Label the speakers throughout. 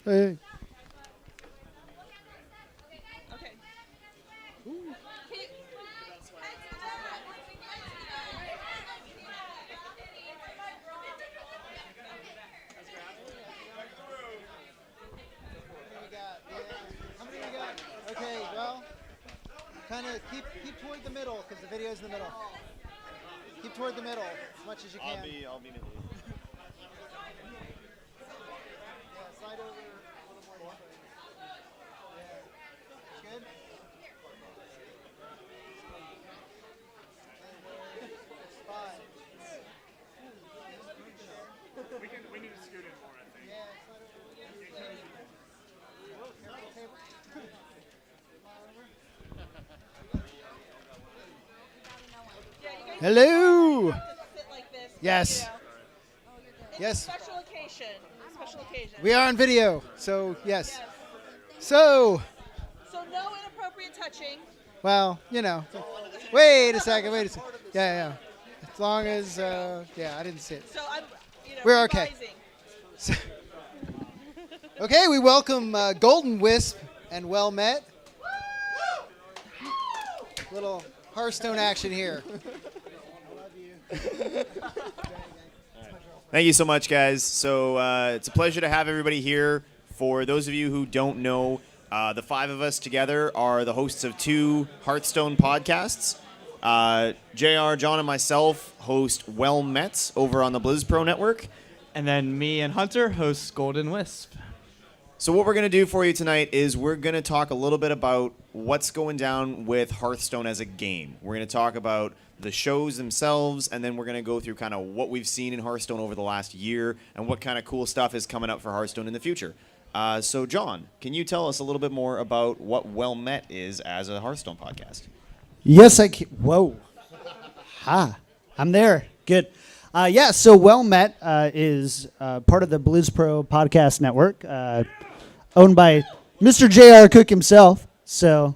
Speaker 1: Hey.
Speaker 2: How many we got? Okay, well, kind of keep toward the middle because the video's in the middle. Keep toward the middle as much as you can.
Speaker 3: I'll be middle.
Speaker 2: Yeah, slide over a little more. Yeah. Good? Five.
Speaker 4: We need to scoot in more, I think.
Speaker 2: Yeah, slide over. Whoa, careful table.
Speaker 1: Hello.
Speaker 5: Sit like this,
Speaker 1: Yes.
Speaker 5: you know. It's
Speaker 1: Yes.
Speaker 5: a special occasion. Special occasion.
Speaker 1: We are on video, so yes.
Speaker 5: Yes.
Speaker 1: So,
Speaker 5: So no inappropriate touching.
Speaker 1: well, you know. Wait a second. Wait a second. Yeah. As long as, yeah, I didn't see it.
Speaker 5: So I'm,
Speaker 1: We're okay.
Speaker 5: revising.
Speaker 1: So, okay, we welcome Golden Wisp and Well Met. Little Hearthstone action here.
Speaker 3: Thank you so much, guys. So it's a pleasure to have everybody here. For those of you who don't know, the five of us together are the hosts of two Hearthstone podcasts. JR, John, and myself host Well Met over on the BlizzPro Network.
Speaker 6: And then me and Hunter host Golden Wisp.
Speaker 3: So what we're going to do for you tonight is we're going to talk a little bit about what's going down with Hearthstone as a game. We're going to talk about the shows themselves, and then we're going to go through kind of what we've seen in Hearthstone over the last year and what kind of cool stuff is coming up for Hearthstone in the future. So, John, can you tell us a little bit more about what Well Met is as a Hearthstone podcast?
Speaker 1: Yes, I can. Whoa. I'm there. Good. Yeah, so Well Met is part of the BlizzPro podcast network, owned by Mr. J.R. Cook himself. So,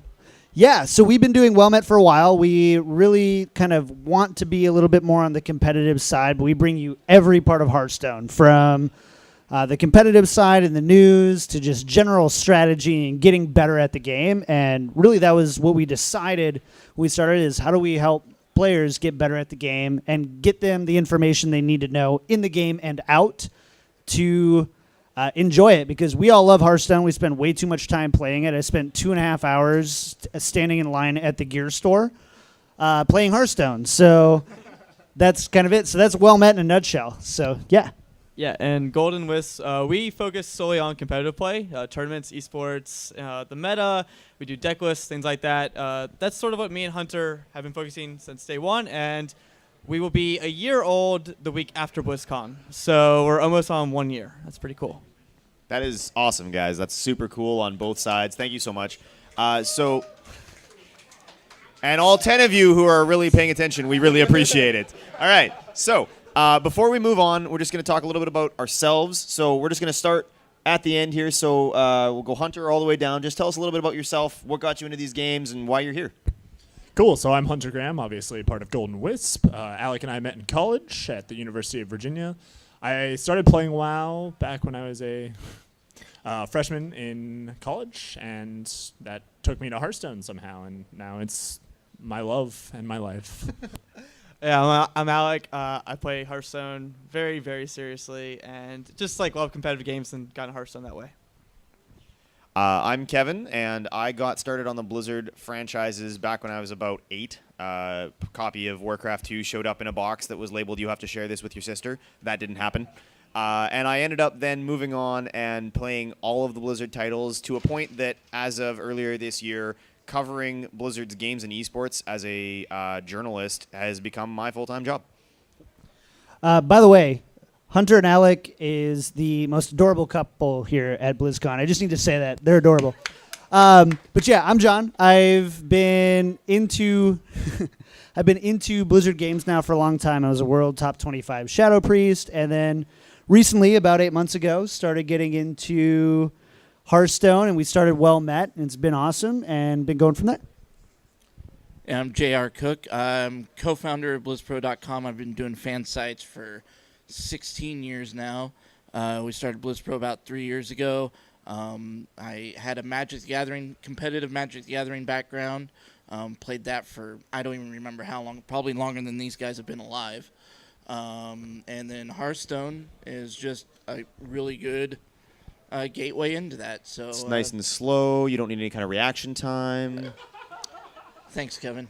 Speaker 1: yeah, so we've been doing Well Met for a while. We really kind of want to be a little bit more on the competitive side, but we bring you every part of Hearthstone, from the competitive side and the news to just general strategy and getting better at the game. And really that was what we decided when we started, is how do we help players get better at the game and get them the information they need to know in the game and out to enjoy it, because we all love Hearthstone. We spend way too much time playing it. I spent 2.5 hours standing in line at the gear store playing Hearthstone. So that's kind of it. So that's Well Met in a nutshell. So yeah.
Speaker 6: Yeah, and Golden Wisp, we focus solely on competitive play, tournaments, esports, the meta. We do deck lists, things like that. That's sort of what me and Hunter have been focusing since day one, and we will be a year old the week after BlizzCon. So we're almost on 1 year. That's pretty cool.
Speaker 3: That is awesome, guys. That's super cool on both sides. Thank you so much. And all 10 of you who are really paying attention, we really appreciate it. All right, so before we move on, we're just going to talk a little bit about ourselves. So we're just going to start at the end here. So we'll go Hunter all the way down. Just tell us a little bit about yourself, what got you into these games, and why you're here.
Speaker 4: Cool. So I'm Hunter Graham, obviously part of Golden Wisp. Alec and I met in college at the University of Virginia. I started playing WoW back when I was a freshman in college, and that took me to Hearthstone somehow, and now it's my love and my life.
Speaker 6: Yeah, I'm Alec. I play Hearthstone very, very seriously, and just love competitive games and got into Hearthstone that way.
Speaker 3: I'm Kevin, and I got started on the Blizzard franchises back when I was about 8. A copy of Warcraft 2 showed up in a box that was labeled, "You have to share this with your sister." That didn't happen. And I ended up then moving on and playing all of the Blizzard titles to a point that, as of earlier this year, covering Blizzard's games and esports as a journalist has become my full-time job.
Speaker 1: By the way, Hunter and Alec is the most adorable couple here at BlizzCon. I just need to say that. They're adorable. But yeah, I'm John. I've been into Blizzard games now for a long time. I was a World Top 25 Shadow Priest, and then recently, about 8 months ago, started getting into Hearthstone, and we started Well Met, and it's been awesome, and been going from there.
Speaker 7: And I'm J.R. Cook. I'm co-founder of BlizzPro.com. I've been doing fan sites for 16 years now. We started BlizzPro about 3 years ago. I had a competitive Magic the Gathering background. Played that for, I don't even remember how long, probably longer than these guys have been alive. And then Hearthstone is just a really good gateway into that. So
Speaker 3: It's nice and slow. You don't need any kind of reaction time.
Speaker 7: thanks, Kevin.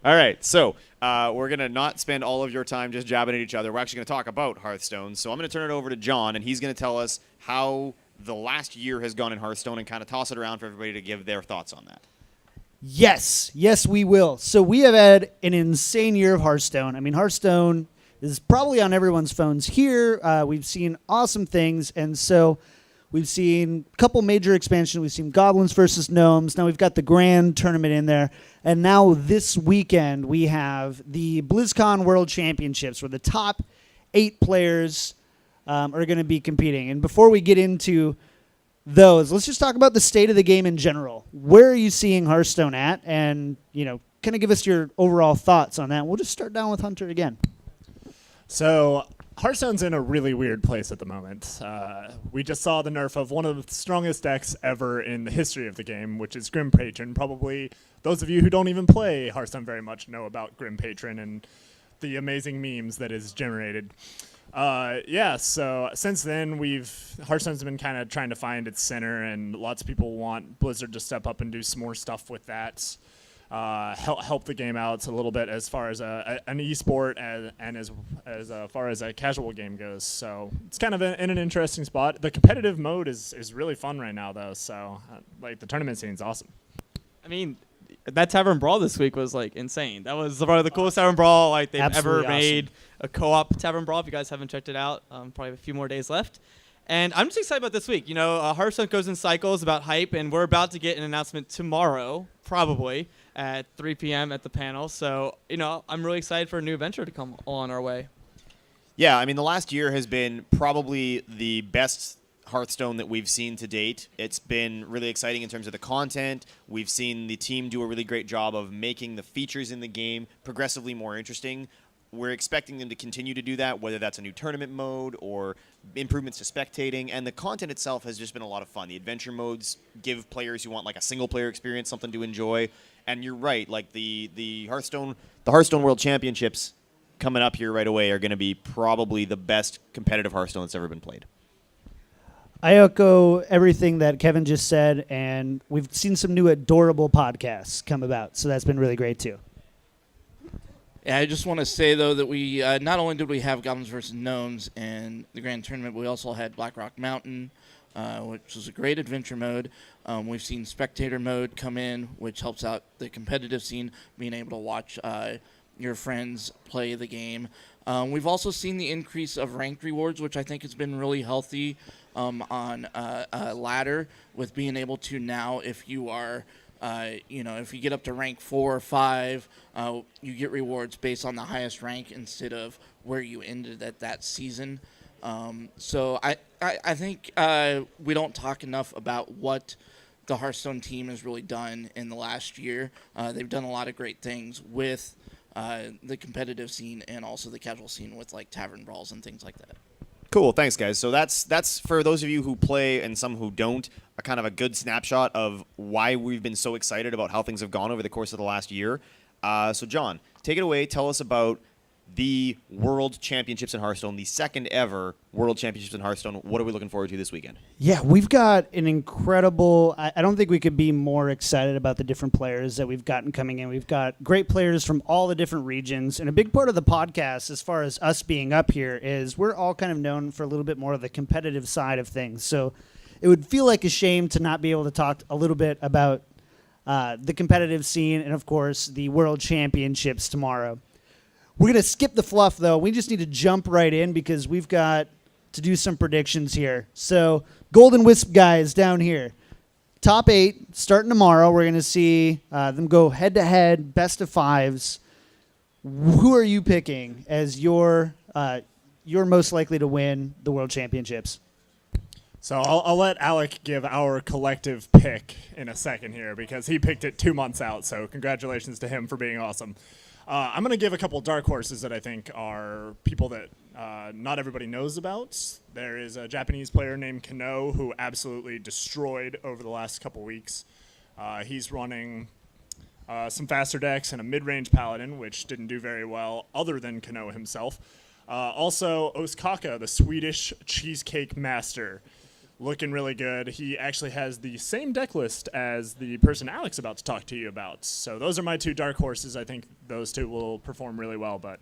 Speaker 3: All right, so we're going to not spend all of your time just jabbing at each other. We're actually going to talk about Hearthstone. So I'm going to turn it over to John, and he's going to tell us how the last year has gone in Hearthstone and kind of toss it around for everybody to give their thoughts on that.
Speaker 1: Yes, we will. So we have had an insane year of Hearthstone. I mean, Hearthstone is probably on everyone's phones here. We've seen awesome things, and so we've seen a couple major expansions. We've seen Goblins versus Gnomes. Now we've got the Grand Tournament in there, and now this weekend we have the BlizzCon World Championships, where the top 8 players are going to be competing. And before we get into those, let's just talk about the state of the game in general. Where are you seeing Hearthstone at? And, kind of give us your overall thoughts on that. We'll just start down with Hunter again.
Speaker 4: So Hearthstone's in a really weird place at the moment. We just saw the nerf of one of the strongest decks ever in the history of the game, which is Grim Patron. Probably those of you who don't even play Hearthstone very much know about Grim Patron and the amazing memes that is generated. So since then, Hearthstone's been kind of trying to find its center, and lots of people want Blizzard to step up and do some more stuff with that. Help the game out a little bit as far as an esport and as far as a casual game goes. So it's kind of in an interesting spot. The competitive mode is really fun right now, though. So the tournament scene's awesome.
Speaker 6: I mean, that Tavern Brawl this week was insane. That was probably the coolest Tavern Brawl they've
Speaker 1: Absolutely
Speaker 6: ever made. A co-op Tavern Brawl. If you guys haven't checked it out, probably a few more days left. And I'm just excited about this week. Hearthstone goes in cycles about hype, and we're about to get an announcement tomorrow, probably at 3 p.m. at the panel. So, I'm really excited for a new adventure to come on our way.
Speaker 3: Yeah, I mean, the last year has been probably the best Hearthstone that we've seen to date. It's been really exciting in terms of the content. We've seen the team do a really great job of making the features in the game progressively more interesting. We're expecting them to continue to do that, whether that's a new tournament mode or improvements to spectating. And the content itself has just been a lot of fun. The adventure modes give players who want a single-player experience something to enjoy. And you're right, the Hearthstone World Championships coming up here right away are going to be probably the best competitive Hearthstone that's ever been played.
Speaker 1: I echo everything that Kevin just said, and we've seen some new adorable podcasts come about, so that's been really great too.
Speaker 7: Yeah, I just want to say, though, that we not only did we have Goblins vs. Gnomes in the Grand Tournament, but we also had Blackrock Mountain, which was a great adventure mode. We've seen Spectator mode come in, which helps out the competitive scene, being able to watch your friends play the game. We've also seen the increase of ranked rewards, which I think has been really healthy on a ladder, with being able to now, if you are if you get up to rank 4 or 5, you get rewards based on the highest rank instead of where you ended at that season. So I think we don't talk enough about what the Hearthstone team has really done in the last year. They've done a lot of great things with the competitive scene and also the casual scene with Tavern Brawls and things like that.
Speaker 3: Cool, thanks guys. So that's for those of you who play and some who don't, a kind of a good snapshot of why we've been so excited about how things have gone over the course of the last year. So John, take it away. Tell us about the World Championships in Hearthstone, the second ever World Championships in Hearthstone. What are we looking forward to this weekend?
Speaker 1: Yeah, we've got an incredible... I don't think we could be more excited about the different players that we've gotten coming in. We've got great players from all the different regions, and a big part of the podcast, as far as us being up here, is we're all kind of known for a little bit more of the competitive side of things. So it would feel like a shame to not be able to talk a little bit about the competitive scene and, of course, the World Championships tomorrow. We're going to skip the fluff, though. We just need to jump right in because we've got to do some predictions here. So, Golden Wisp guys down here. Top 8, starting tomorrow. We're going to see them go head-to-head, best of 5s. Who are you picking as your most likely to win the World Championships?
Speaker 4: So I'll let Alec give our collective pick in a second here because he picked it 2 months out. So congratulations to him for being awesome. I'm going to give a couple dark horses that I think are people that not everybody knows about. There is a Japanese player named Kano who absolutely destroyed over the last couple weeks. He's running some faster decks and a mid-range paladin, which didn't do very well other than Kano himself. Also, Ostkaka, the Swedish cheesecake master, looking really good. He actually has the same deck list as the person Alex about to talk to you about. So those are my two dark horses. I think those two will perform really well. But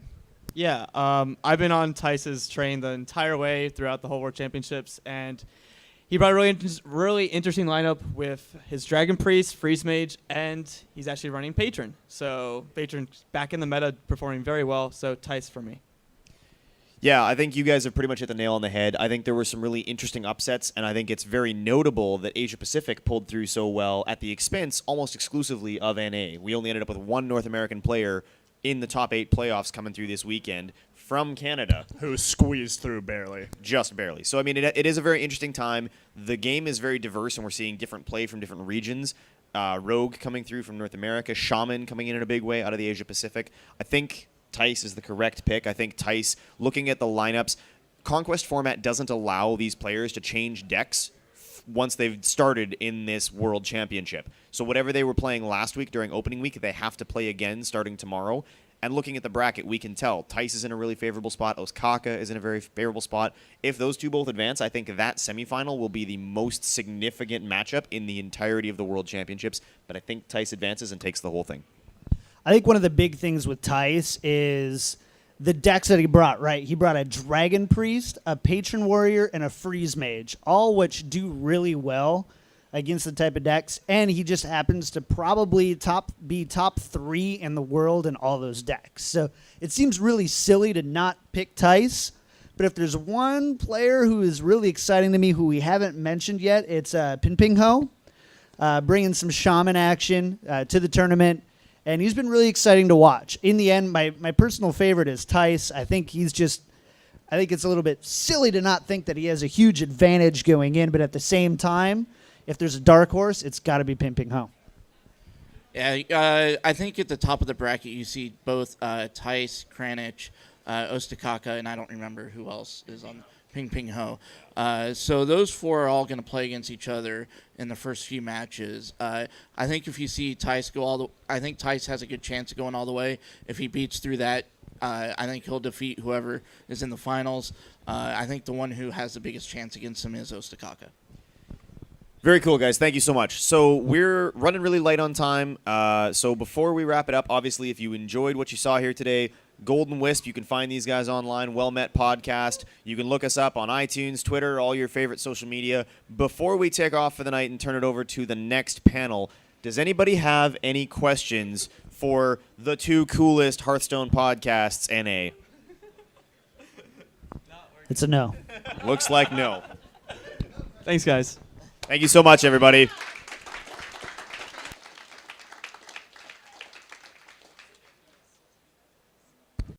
Speaker 6: Yeah, I've been on Tice's train the entire way throughout the whole World Championships, and he brought a really interesting lineup with his Dragon Priest, Freeze Mage, and he's actually running Patron. So Patron's back in the meta, performing very well. So Tice for me.
Speaker 3: Yeah, I think you guys have pretty much hit the nail on the head. I think there were some really interesting upsets, and I think it's very notable that Asia Pacific pulled through so well at the expense almost exclusively of NA. We only ended up with one North American player in the top 8 playoffs coming through this weekend from Canada.
Speaker 4: who squeezed through barely.
Speaker 3: Just barely. So, I mean, it is a very interesting time. The game is very diverse, and we're seeing different play from different regions. Rogue coming through from North America, Shaman coming in a big way out of the Asia Pacific. I think Tice is the correct pick. I think Tice, looking at the lineups, Conquest format doesn't allow these players to change decks once they've started in this World Championship. So whatever they were playing last week during opening week, they have to play again starting tomorrow. And looking at the bracket, we can tell Tice is in a really favorable spot. Ostkaka is in a very favorable spot. If those two both advance, I think that semifinal will be the most significant matchup in the entirety of the World Championships. But I think Tice advances and takes the whole thing.
Speaker 1: I think one of the big things with Tice is the decks that he brought, right? He brought a Dragon Priest, a Patron Warrior, and a Freeze Mage, all which do really well against the type of decks. And he just happens to probably be top 3 in the world in all those decks. So it seems really silly to not pick Tice. But if there's one player who is really exciting to me who we haven't mentioned yet, it's Pin Ping Ho, bringing some Shaman action to the tournament. And he's been really exciting to watch. In the end, my personal favorite is Tice. I think it's a little bit silly to not think that he has a huge advantage going in, but at the same time, if there's a dark horse, it's got to be Pin Ping Ho.
Speaker 7: Yeah, I think at the top of the bracket you see both Tice, Kranich, Ostakaka, and I don't remember who else is on Ping Ping Ho. So those 4 are all going to play against each other in the first few matches. I think if you see Tice I think Tice has a good chance of going all the way. If he beats through that, I think he'll defeat whoever is in the finals. I think the one who has the biggest chance against him is Ostakaka.
Speaker 3: Very cool, guys. Thank you so much. So we're running really light on time. So before we wrap it up, obviously, if you enjoyed what you saw here today, Golden Wisp, you can find these guys online, Well Met Podcast. You can look us up on iTunes, Twitter, all your favorite social media. Before we take off for the night and turn it over to the next panel, does anybody have any questions for the 2 coolest Hearthstone podcasts, NA?
Speaker 1: It's a no.
Speaker 3: Looks like no.
Speaker 6: Thanks, guys.
Speaker 3: Thank you so much, everybody.